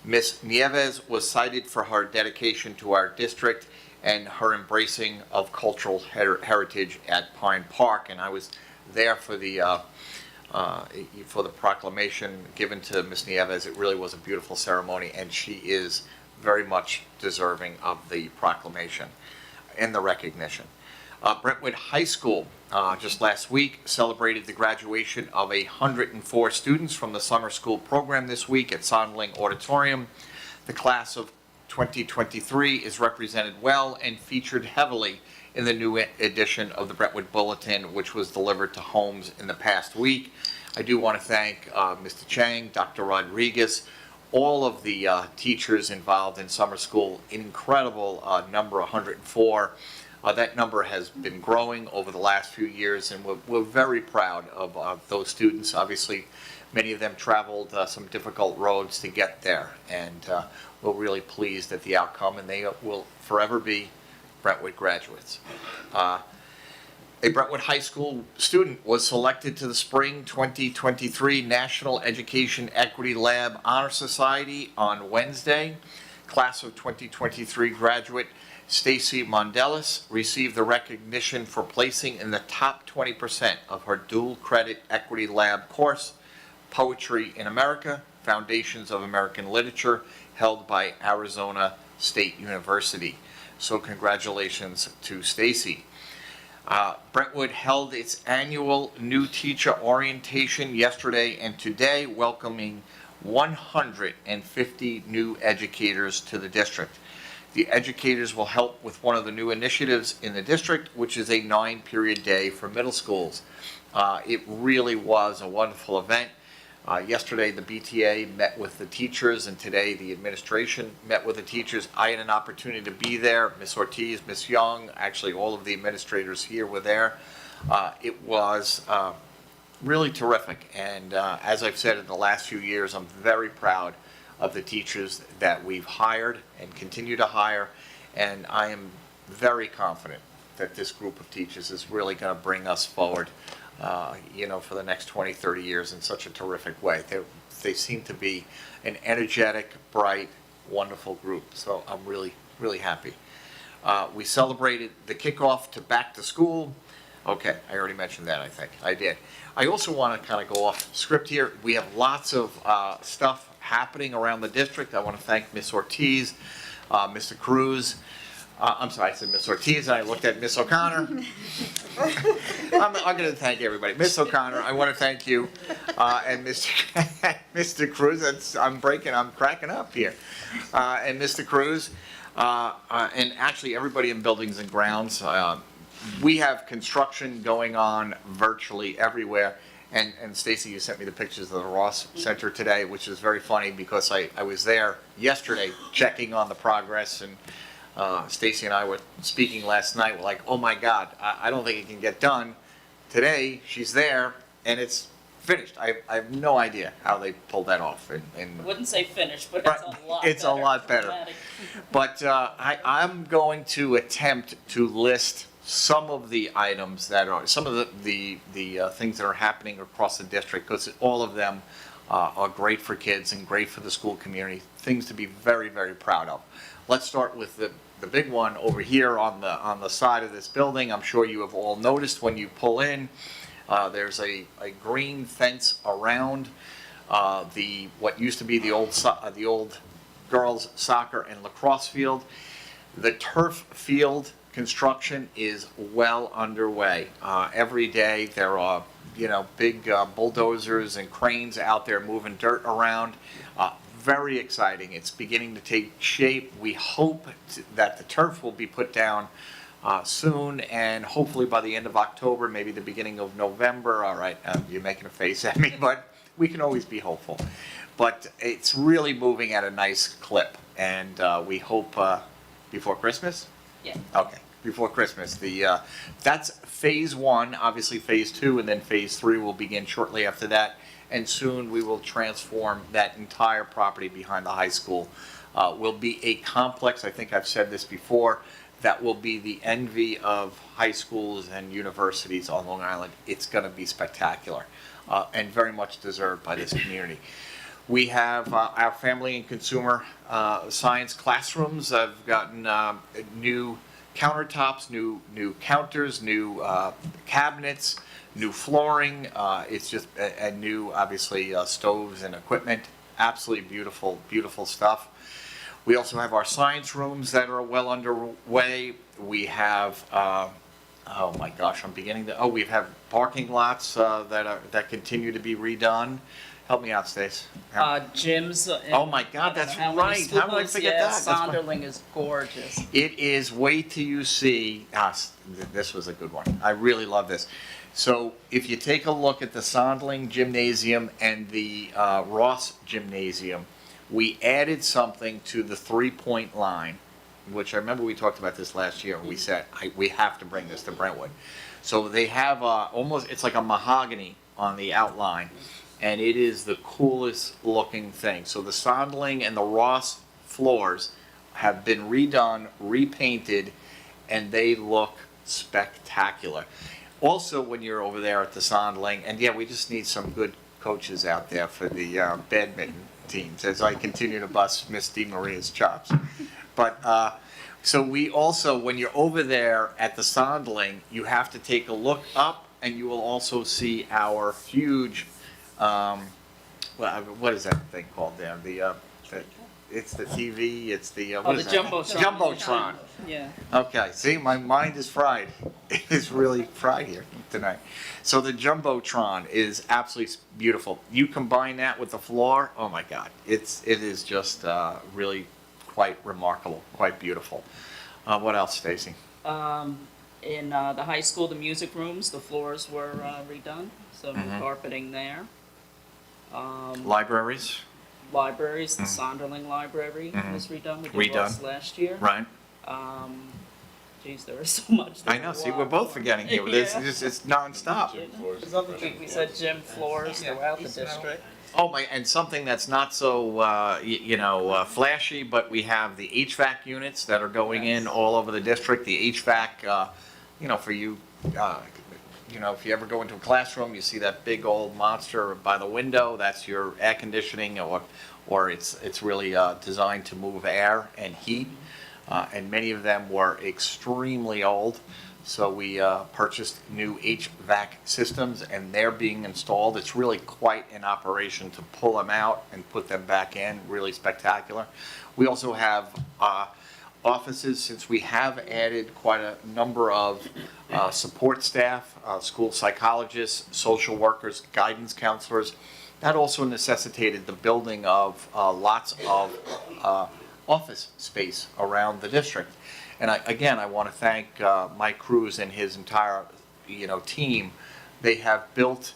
Ms. Nieves was cited for her dedication to our district and her embracing of cultural heritage at Pine Park. And I was there for the proclamation given to Ms. Nieves. It really was a beautiful ceremony, and she is very much deserving of the proclamation and the recognition. Brentwood High School just last week celebrated the graduation of 104 students from the summer school program this week at Sondling Auditorium. The class of 2023 is represented well and featured heavily in the new edition of the Brentwood Bulletin, which was delivered to homes in the past week. I do want to thank Mr. Chang, Dr. Rodriguez, all of the teachers involved in summer school, incredible number, 104. That number has been growing over the last few years, and we're very proud of those students. Obviously, many of them traveled some difficult roads to get there, and we're really pleased at the outcome, and they will forever be Brentwood graduates. A Brentwood High School student was selected to the Spring 2023 National Education Equity Lab Honor Society on Wednesday. Class of 2023 graduate Stacy Mondelis received the recognition for placing in the top 20% of her dual credit equity lab course, Poetry in America, Foundations of American Literature, held by Arizona State University. So congratulations to Stacy. Brentwood held its annual new teacher orientation yesterday and today, welcoming 150 new educators to the district. The educators will help with one of the new initiatives in the district, which is a 9-period day for middle schools. It really was a wonderful event. Yesterday, the BTA met with the teachers, and today the administration met with the teachers. I had an opportunity to be there. Ms. Ortiz, Ms. Young, actually all of the administrators here were there. It was really terrific, and as I've said in the last few years, I'm very proud of the teachers that we've hired and continue to hire, and I am very confident that this group of teachers is really going to bring us forward for the next 20, 30 years in such a terrific way. They seem to be an energetic, bright, wonderful group. So I'm really, really happy. We celebrated the kickoff to back to school. Okay, I already mentioned that, I think. I did. I also want to kind of go off script here. We have lots of stuff happening around the district. I want to thank Ms. Ortiz, Mr. Cruz. I'm sorry, I said Ms. Ortiz, and I looked at Ms. O'Connor. I'm going to thank everybody. Ms. O'Connor, I want to thank you, and Mr. Cruz. I'm cracking up here. And Mr. Cruz, and actually everybody in buildings and grounds. We have construction going on virtually everywhere. And Stacy, you sent me the pictures of the Ross Center today, which is very funny because I was there yesterday checking on the progress, and Stacy and I were speaking last night. We're like, oh my God, I don't think it can get done. Today, she's there, and it's finished. I have no idea how they pulled that off. I wouldn't say finished, but it's a lot better. It's a lot better. Dramatic. But I'm going to attempt to list some of the items that are, some of the things that are happening across the district, because all of them are great for kids and great for the school community, things to be very, very proud of. Let's start with the big one over here on the side of this building. I'm sure you have all noticed when you pull in, there's a green fence around what used to be the old girls soccer and lacrosse field. The turf field construction is well underway. Every day there are big bulldozers and cranes out there moving dirt around. Very exciting. It's beginning to take shape. We hope that the turf will be put down soon, and hopefully by the end of October, maybe the beginning of November. All right, you're making a face at me, but we can always be hopeful. But it's really moving at a nice clip, and we hope before Christmas? Yeah. Okay, before Christmas. That's phase one. Obviously phase two, and then phase three will begin shortly after that. And soon we will transform that entire property behind the high school. Will be a complex, I think I've said this before, that will be the envy of high schools and universities on Long Island. It's going to be spectacular and very much deserved by this community. We have our family and consumer science classrooms. I've gotten new countertops, new counters, new cabinets, new flooring. It's just a new, obviously, stoves and equipment. Absolutely beautiful, beautiful stuff. We also have our science rooms that are well underway. We have, oh my gosh, we have parking lots that continue to be redone. Help me out, Stace. Gyms. Oh my God, that's right. How did I forget that? That's my- Sonderling is gorgeous. It is, wait till you see, this was a good one. I really love this. So if you take a look at the Sondling Gymnasium and the Ross Gymnasium, we added something to the three-point line, which I remember we talked about this last year. We said, we have to bring this to Brentwood. So they have it's like a mahogany on the outline, and it is the coolest looking thing. So the Sondling and the Ross floors have been redone, repainted, and they look spectacular. Also, when you're over there at the Sondling, and yeah, we just need some good coaches out there for the badminton teams, as I continue to bust Miss DeMaria's chops. But, so we also, when you're over there at the Sondling, you have to take a look up, and you will also see our huge, what is that thing called there? It's the TV, it's the, Oh, what the is that? Jumbotron. Jumbotron. Yeah. Okay, see, my mind is fried. It is really fried here tonight. So the Jumbotron is absolutely beautiful. You combine that with the floor, oh my God, it is just really quite remarkable, quite beautiful. What else, Stacy? In the high school, the music rooms, the floors were redone, so new carpeting there. Libraries, Libraries, the Sonderling Library was redone. We did Redone. Ross last year. right? Geez, there is so much. I know, see, we're both forgetting here, but it's Yeah. just, it's nonstop. We said gym floors throughout the district. Oh my, and something that's not so, flashy, but we have the HVAC units that are going in all over the district. The HVAC, for you, if you ever go into a classroom, you see that big old monster by the window, that's your air conditioning, or it's really designed to move air and heat. And many of them were extremely old. So we purchased new HVAC systems, and they're being installed. It's really quite an operation to pull them out and put them back in, really spectacular. We also have offices, since we have added quite a number of support staff, school psychologists, social workers, guidance counselors. That also necessitated the building of lots of office space around the district. And I want to thank Mike Cruz and his entire, team. They have built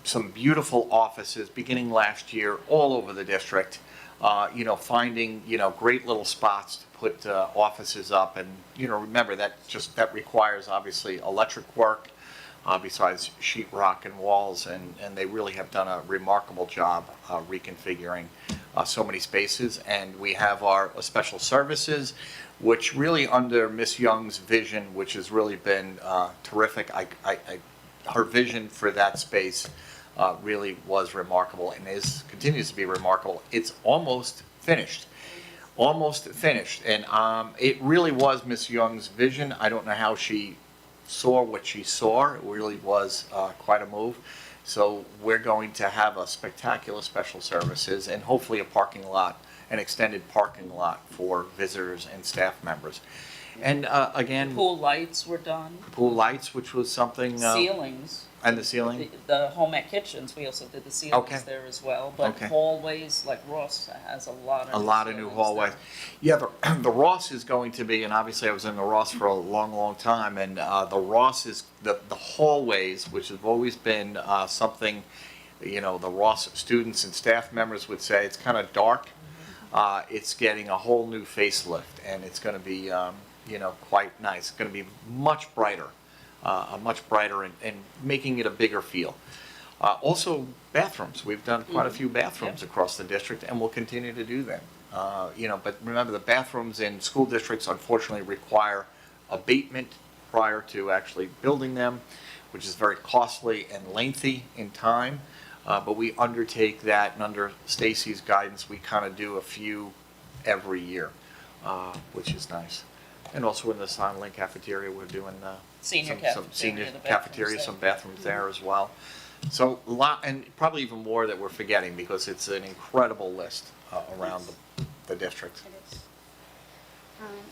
some beautiful offices beginning last year all over the district. Finding, great little spots to put offices up. And, remember that requires obviously electric work, besides sheetrock and walls. And they really have done a remarkable job reconfiguring so many spaces. And we have our special services, which really under Miss Young's vision, which has really been terrific. Her vision for that space really was remarkable and continues to be remarkable. It's almost finished. And it really was Miss Young's vision. I don't know how she saw what she saw. It really was quite a move. So we're going to have a spectacular special services and hopefully an extended parking lot for visitors and staff members. And again, Pool lights were done, pool lights, which was something. ceilings. And the ceiling. The home ec kitchens, we also did the Okay. ceilings there as well. But Okay. hallways, like Ross has a lot of. A lot of new ceilings hallways. there. Yeah, the Ross is going to be, and obviously I was in the Ross for a long, long time, and the Ross is, the hallways, which have always been something, the Ross students and staff members would say, it's kind of dark. It's getting a whole new facelift, and it's going to be, quite nice. It's going to be much brighter, and making it a bigger feel. Also, bathrooms. We've done quite a few bathrooms across the district, and we'll continue to do them. But remember, the bathrooms in school districts unfortunately require abatement prior to actually building them, which is very costly and lengthy in time. But we undertake that, and under Stacy's guidance, we kind of do a few every year, which is nice. And also in the Sonderling cafeteria, we're doing Senior some senior cafeteria, the bathrooms cafeteria, there. some bathrooms there as well. So a lot, and probably even more that we're forgetting because it's an incredible list around the district. It is.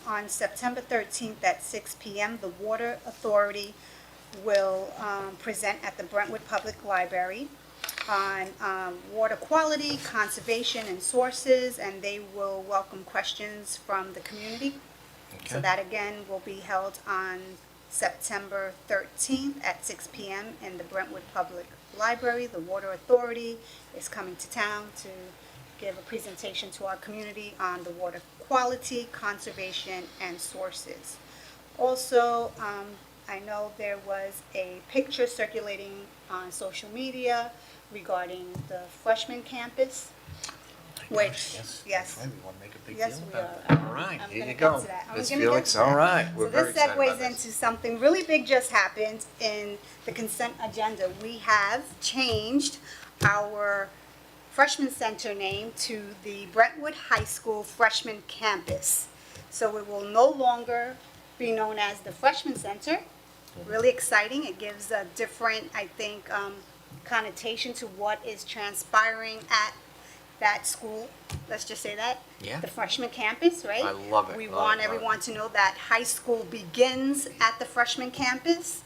On September 13th at 6 p.m., the Water Authority will present at the Brentwood Public Library on water quality, conservation, and sources, and they will welcome questions from the community. So Okay. that again will be held on September 13th at 6 p.m. in the Brentwood Public Library. The Water Authority is coming to town to give a presentation to our community on the water quality, conservation, and sources. Also, I know there was a picture circulating on social media regarding the freshman campus. which, yes. We want to make a big Yes, deal we about are. that. All right, I'm here gonna you get go. to that. I'm Ms. gonna get Felix, to that. all right, we're So very this excited about segues this. into something really big just happened in the consent agenda. We have changed our freshman center name to the Brentwood High School Freshman Campus. So it will no longer be known as the Freshman Center. Really exciting. It gives a different, I think, connotation to what is transpiring at that school. Let's just say that. Yeah. The freshman campus, right? I love it. We Love want it, love it. everyone to know that high school begins at the freshman campus,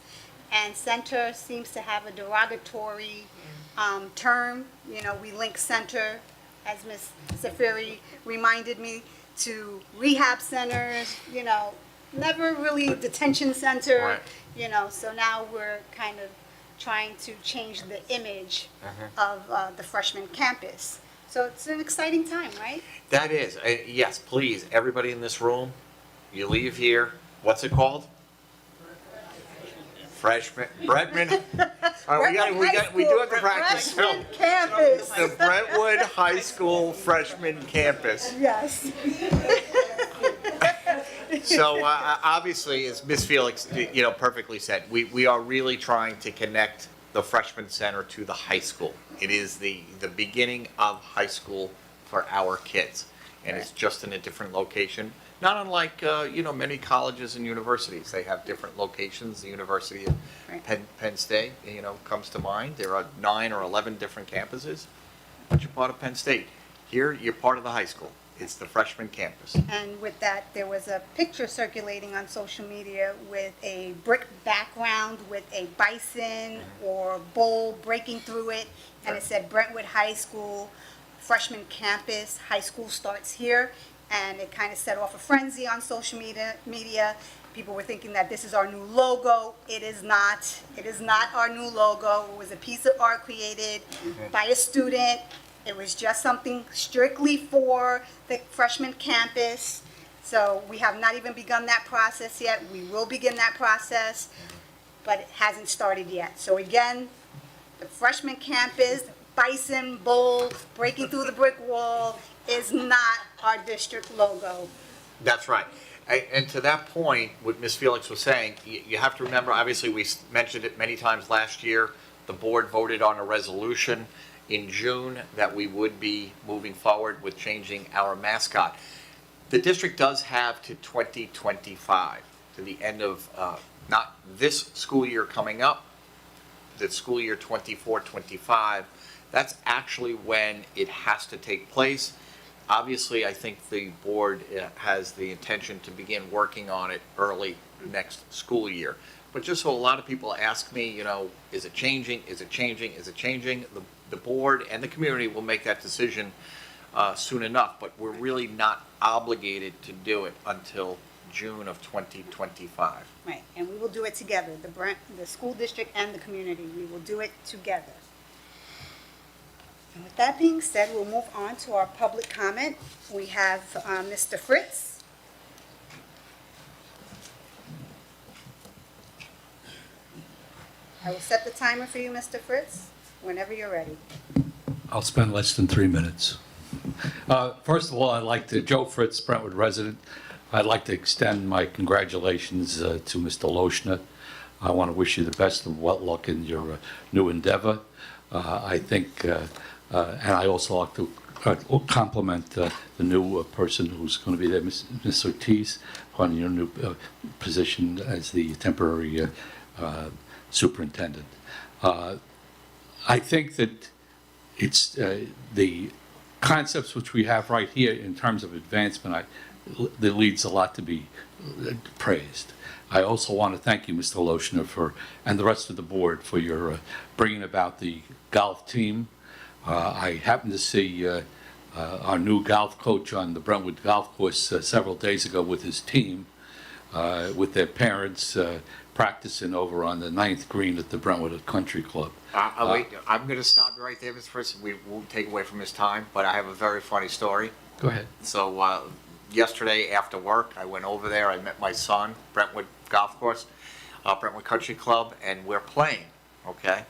and center seems to have a derogatory term. You know, we link center, as Ms. Safiri reminded me, to rehab centers, you know, never really detention center, Right. you know, so now we're kind of trying to change the image Mm-hmm. of the freshman campus. So it's an exciting time, right? That is, yes, please, everybody in this room, you leave here, what's it called? Freshman, Brentwood, all right, we do have to practice. Freshman campus. The Brentwood High School Freshman Campus. Yes. So obviously, as Ms. Felix, you know, perfectly said, we are really trying to connect the freshman center to the high school. It is the beginning of high school for our kids, and it's just in a different location. Not unlike, you know, many colleges and universities. They have different locations. The University of Right. Penn State, you know, comes to mind. There are 9 or 11 different campuses, but you're part of Penn State. Here, you're part of the high school. It's the freshman campus. And with that, there was a picture circulating on social media with a brick background with a bison or bull breaking through it, and it said Brentwood High School freshman campus, high school starts here, and it kind of set off a frenzy on social media. People were thinking that this is our new logo. It is not. It is not our new logo. It was a piece of art created by a student. It was just something strictly for the freshman campus. So we have not even begun that process yet. We will begin that process, but it hasn't started yet. So again, the freshman campus, bison, bull, breaking through the brick wall is not our district logo. That's right. And to that point, what Ms. Felix was saying, you have to remember, obviously, we mentioned it many times last year. The board voted on a resolution in June that we would be moving forward with changing our mascot. The district does have to 2025, to the end of, not this school year coming up, the school year 24-25. That's actually when it has to take place. Obviously, I think the board has the intention to begin working on it early next school year. But just so a lot of people ask me, you know, is it changing? Is it changing? Is it changing? The board and the community will make that decision soon enough, but we're really not obligated to do it until June of 2025. Right, and we will do it together, the school district and the community. We will do it together. And with that being said, we'll move on to our public comment. We have Mr. Fritz. I will set the timer for you, Mr. Fritz, whenever you're ready. I'll spend less than 3 minutes. First of all, I'd like to, Joe Fritz, Brentwood resident, I'd like to extend my congratulations to Mr. Loshner. I want to wish you the best of luck in your new endeavor. I think, and I also like to compliment the new person who's going to be there, Ms. Ortiz, on your new position as the temporary superintendent. I think that it's the concepts which we have right here in terms of advancement, there leads a lot to be praised. I also want to thank you, Mr. Loshner, and the rest of the board for your bringing about the golf team. I happened to see our new golf coach on the Brentwood Golf Course several days ago with his team, with their parents, practicing over on the 9th green at the Brentwood Country Club. Wait, I'm going to stop you right there, Mr. Fritz. We won't take away from his time, but I have a very funny story. Go ahead. So yesterday after work, I went over there. I met my son, Brentwood Golf Course, Brentwood Country Club, and we're playing, okay?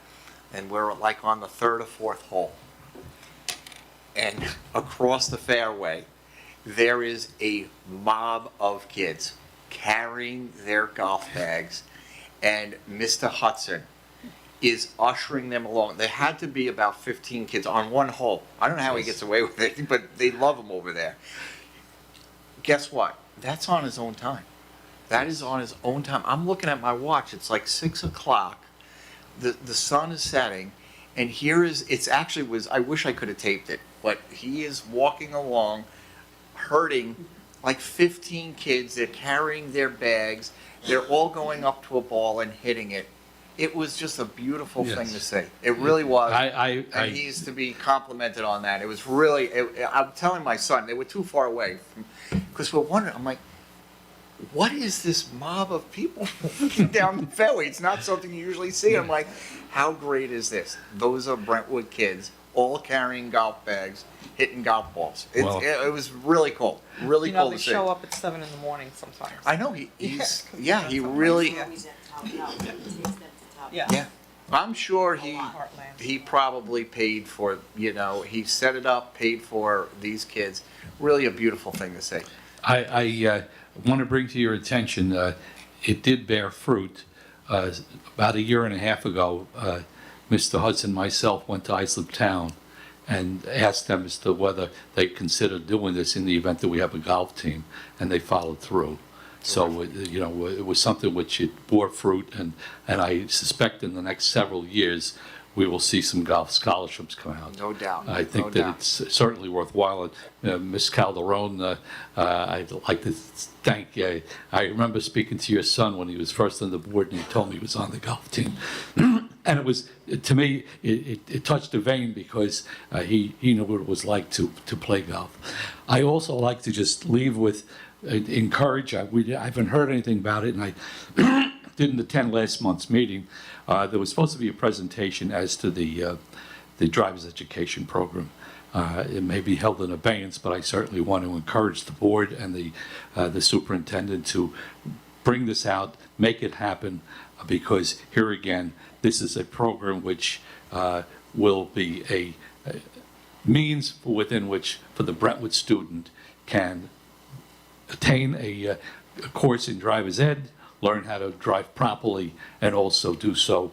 And we're like on the 3rd or 4th hole. and across the fairway, there is a mob of kids carrying their golf bags, and Mr. Hudson is ushering them along. There had to be about 15 kids on one hole. I don't know how he gets away with it, but they love him over there. Guess what? That's on his own time. That is on his own time. I'm looking at my watch. It's like 6 o'clock. The sun is setting, and here is, it's actually was, I wish I could have taped it, but he is walking along, herding like 15 kids. They're carrying their bags. They're all going up to a ball and hitting it. It was just a beautiful thing Yes. to see. It really was. I- And he is to be complimented on that. It was really, I'm telling my son, they were too far away because we're wondering, I'm like, what is this mob of people walking down the fairway? It's not something you usually see. I'm like, how great is this? Those are Brentwood kids, all carrying golf bags, hitting golf balls. Well- It was really cool, really You know, cool they to see. show up at 7 in the morning sometimes. I know, he really, Yeah. yeah. I'm sure he Heartland. probably paid for, he set it up, paid for these kids. Really a beautiful thing to see. I want to bring to your attention, it did bear fruit. About a year and a half ago, Mr. Hudson and myself went to Islip Town and asked them as to whether they considered doing this in the event that we have a golf team, and they followed through. So, it was something which it bore fruit, and I suspect in the next several years, we will see some golf scholarships come out. No doubt. I think no that doubt. it's certainly worthwhile. Ms. Calderon, I'd like to thank you. I remember speaking to your son when he was first on the board, and he told me he was on the golf team. And it was, to me, it touched a vein because he knew what it was like to play golf. I also like to just leave with, encourage, I haven't heard anything about it, and I didn't attend last month's meeting. There was supposed to be a presentation as to the driver's education program. It may be held in abeyance, but I certainly want to encourage the board and the superintendent to bring this out, make it happen, because here again, this is a program which will be a means within which for the Brentwood student can attain a course in driver's ed, learn how to drive properly, and also do so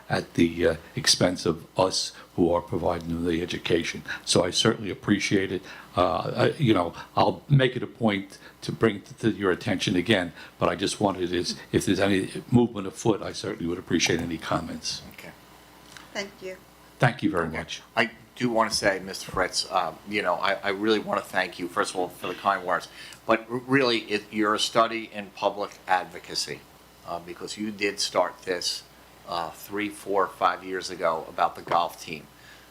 at the expense of us who are providing them the education. So I certainly appreciate it. I'll make it a point to bring to your attention again, but I just wanted is if there's any movement afoot, I certainly would appreciate any comments. Okay. Thank you. Thank you very much. I do want to say, Mr. Fritz, I really want to thank you, first of all, for the kind words. But really, you're a study in public advocacy because you did start this 3, 4, 5 years ago about the golf team.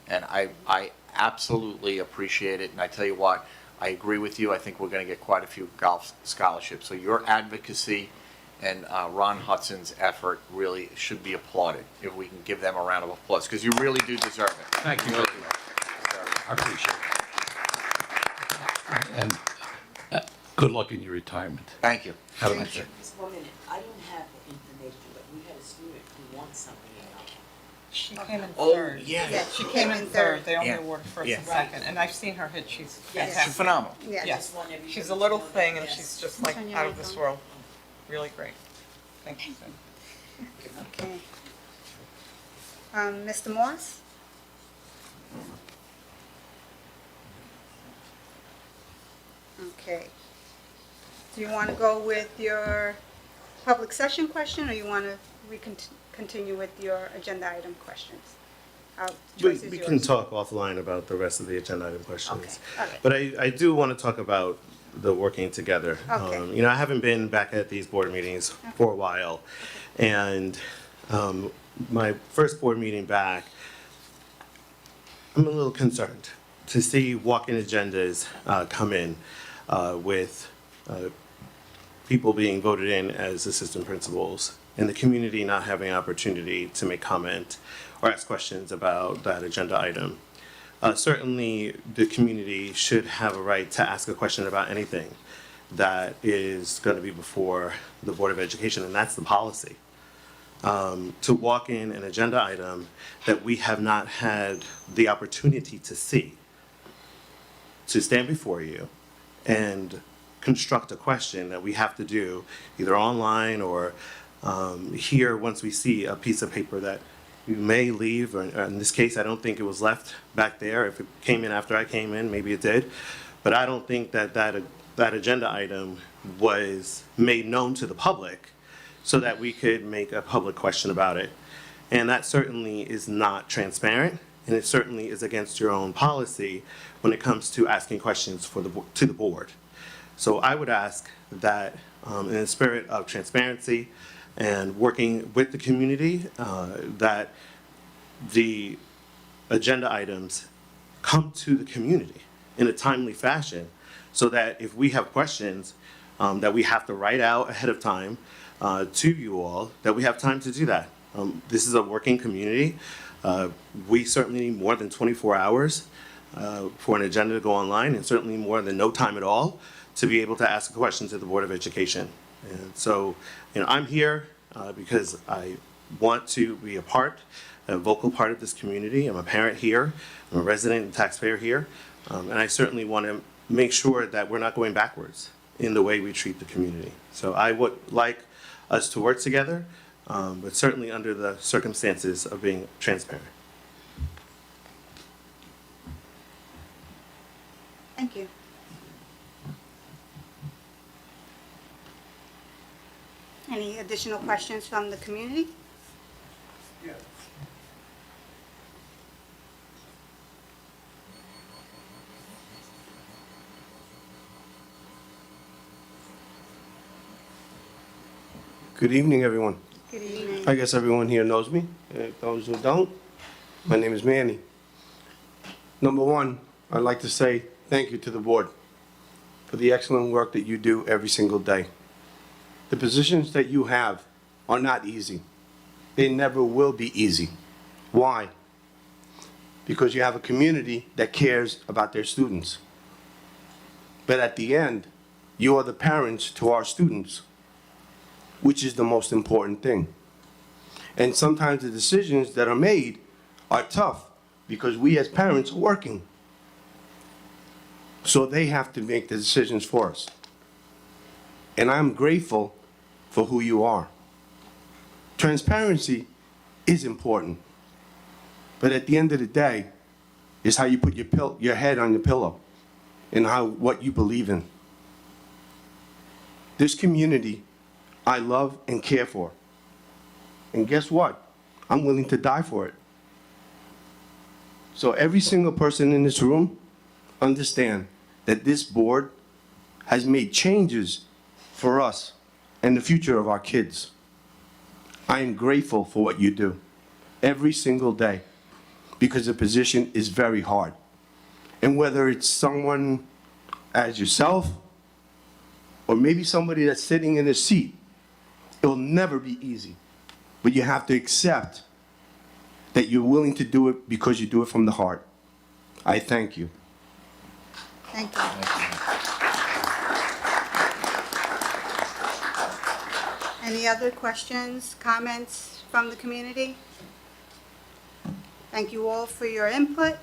And I absolutely appreciate it. And I tell you what, I agree with you. I think we're going to get quite a few golf scholarships. So your advocacy and Ron Hudson's effort really should be applauded, if we can give them a round of applause, because you really do deserve it. Thank you. really do. I appreciate it. And good luck in your retirement. Thank you. Have a nice day. Just 1 minute, I don't have the information, but we had a student who won something in golf. She came in Oh, third. yeah. She came in third. They only Yeah. awarded first Yeah. and second. And I've seen her hit. She's Yes. She's fantastic. phenomenal. Yes. Yes. Won every She's year. a little thing, and Yes. she's just like On your out of this iPhone. world. Really great. Thank you. Okay. Mr. Morris? Okay. Do you want to go with your public session question, or you want to continue with your agenda item questions? Choice is We yours. can talk offline about the rest of the agenda item questions. Okay, all right. But I do want to talk about the working together. Okay. I haven't been back at these board meetings for a while. And my first board meeting back, I'm a little concerned to see walking agendas come in with people being voted in as assistant principals and the community not having an opportunity to make comment or ask questions about that agenda item. Certainly, the community should have a right to ask a question about anything that is going to be before the Board of Education, and that's the policy. To walk in an agenda item that we have not had the opportunity to see to stand before you and construct a question that we have to do either online or here once we see a piece of paper that we may leave, or in this case, I don't think it was left back there. If it came in after I came in, maybe it did. But I don't think that agenda item was made known to the public so that we could make a public question about it. And that certainly is not transparent, and it certainly is against your own policy when it comes to asking questions to the board. So I would ask that, in the spirit of transparency and working with the community, that the agenda items come to the community in a timely fashion, so that if we have questions that we have to write out ahead of time to you all, that we have time to do that. This is a working community. We certainly need more than 24 hours for an agenda to go online, and certainly more than no time at all to be able to ask a question to the Board of Education. And so, I'm here because I want to be a vocal part of this community. I'm a parent here, I'm a resident and taxpayer here, and I certainly want to make sure that we're not going backwards in the way we treat the community. So I would like us to work together, but certainly under the circumstances of being transparent. Thank you. Any additional questions from the community? Good evening, everyone. Good evening. I guess everyone here knows me. Those who don't, my name is Manny. Number one, I'd like to say thank you to the board for the excellent work that you do every single day. The positions that you have are not easy. They never will be easy. Why? Because you have a community that cares about their students. But at the end, you are the parents to our students, which is the most important thing. And sometimes the decisions that are made are tough because we as parents are working. So they have to make the decisions for us. And I'm grateful for who you are. Transparency is important. But at the end of the day, it's how you put your head on the pillow and what you believe in. This community I love and care for. And guess what? I'm willing to die for it. So every single person in this room, understand that this board has made changes for us and the future of our kids. I am grateful for what you do every single day because the position is very hard. And whether it's someone as yourself or maybe somebody that's sitting in a seat, it'll never be easy, but you have to accept that you're willing to do it because you do it from the heart. I thank you. Thank you. Any other questions, comments from the community? Thank you all for your input.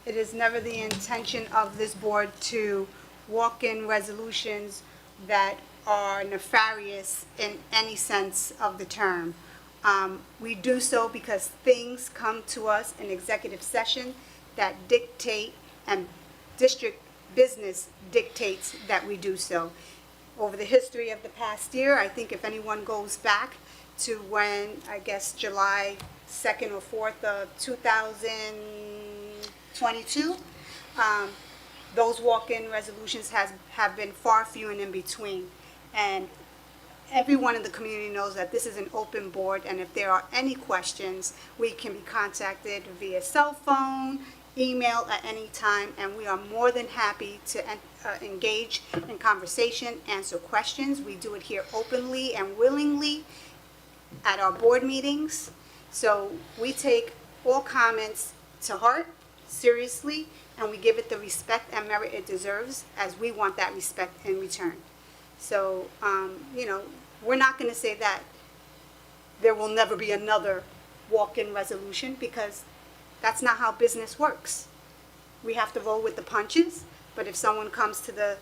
It is never the intention of this board to walk in resolutions that are nefarious in any sense of the term. We do so because things come to us in executive session that dictate, and district business dictates that we do so. Over the history of the past year, I think if anyone goes back to when, I guess, July 2nd or 4th of 2022, those walk-in resolutions have been far few and in between. And everyone in the community knows that this is an open board, and if there are any questions, we can be contacted via cell phone, email at any time, and we are more than happy to engage in conversation, answer questions. We do it here openly and willingly at our board meetings. So we take all comments to heart, seriously, and we give it the respect and merit it deserves, as we want that respect in return. So, we're not going to say that there will never be another walk-in resolution, because that's not how business works. We have to roll with the punches, But if someone comes to the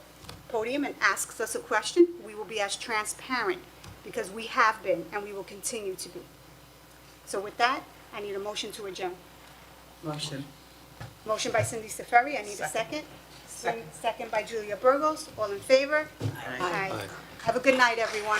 podium and asks us a question, we will be as transparent, because we have been and we will continue to be. So with that, I need a motion to adjourn. Motion. Motion by Cindy Seferi, I need a second. Second by Julia Burgos, all in favor? Aye. Have a good night, everyone.